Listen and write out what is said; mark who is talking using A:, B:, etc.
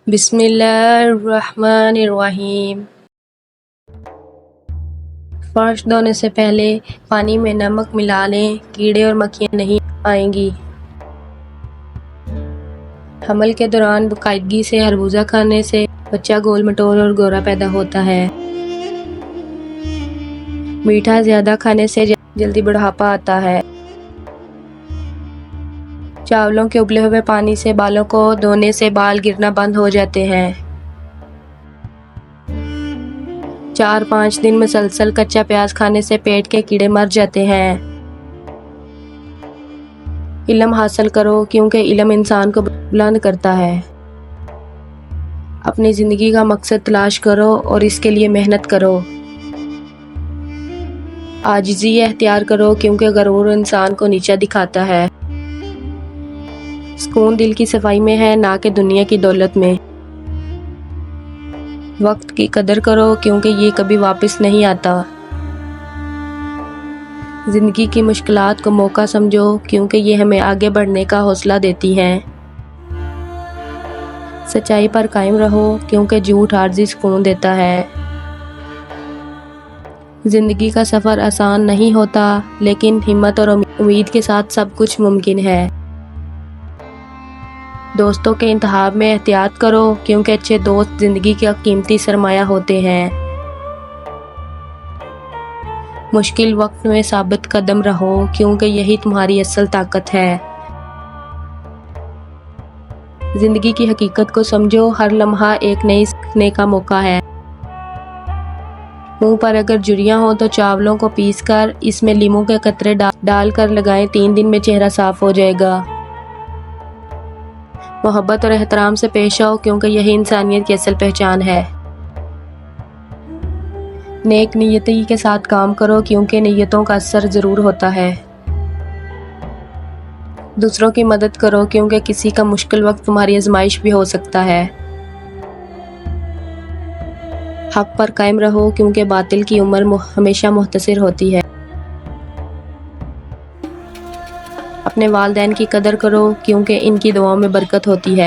A: بسم اللہ الرحمن الرحیم۔ فرش دھونے سے پہلے پانی میں نمک ملا لیں، کیڑے اور مکھیاں نہیں آئیں گی۔ حمل کے دوران باقاعدگی سے خربوزہ کھانے سے بچہ گول مٹول اور گورا پیدا ہوتا ہے۔ میٹھا زیادہ کھانے سے جلدی بڑھاپا آتا ہے۔ چاولوں کے ابلے ہوئے پانی سے بالوں کو دھونے سے بال گرنا بند ہو جاتے ہیں۔ 4-5 دن مسلسل کچا پیاز کھانے سے پیٹ کے کیڑے مر جاتے ہیں۔ علم حاصل کرو کیونکہ علم انسان کو بلند کرتا ہے۔ اپنی زندگی کا مقصد تلاش کرو اور اس کے لیے محنت کرو۔ عاجزی اختیار کرو کیونکہ غرور انسان کو نیچا دکھاتا ہے۔ سکون دل کی صفائی میں ہے، نہ کہ دنیا کی دولت میں۔ وقت کی قدر کرو کیونکہ یہ کبھی واپس نہیں آتا۔ زندگی کی مشکلات کو موقع سمجھو کیونکہ یہ ہمیں آگے بڑھنے کا حوصلہ دیتی ہیں۔ سچائی پر قائم رہو کیونکہ جھوٹ عارضی سکون دیتا ہے۔ زندگی کا سفر آسان نہیں ہوتا لیکن ہمت اور امید کے ساتھ سب کچھ ممکن ہے۔ دوستوں کے انتخاب میں احتیاط کرو کیونکہ اچھے دوست زندگی کا قیمتی سرمایہ ہوتے ہیں۔ مشکل وقت میں ثابت قدم رہو کیونکہ یہی تمہاری اصل طاقت ہے۔ زندگی کی حقیقت کو سمجھو، ہر لمحہ ایک نئی سیکھنے کا موقع ہے۔ منہ پر اگر جھریاں ہوں تو چاولوں کو پیس کر اس میں لیموں کے قطرے ڈال کر لگائیں، 3 دن میں چہرہ صاف ہو جائے گا۔ محبت اور احترام سے پیش آؤ کیونکہ یہی انسانیت کی اصل پہچان ہے۔ نیک نیتی کے ساتھ کام کرو کیونکہ نیتوں کا اثر ضرور ہوتا ہے۔ دوسروں کی مدد کرو کیونکہ کسی کا مشکل وقت تمہاری آزمائش بھی ہو سکتا ہے۔ حق پر قائم رہو کیونکہ باطل کی عمر ہمیشہ مختصر ہوتی ہے۔ اپنے والدین کی قدر کرو کیونکہ ان کی دعاؤں میں برکت ہوتی ہے۔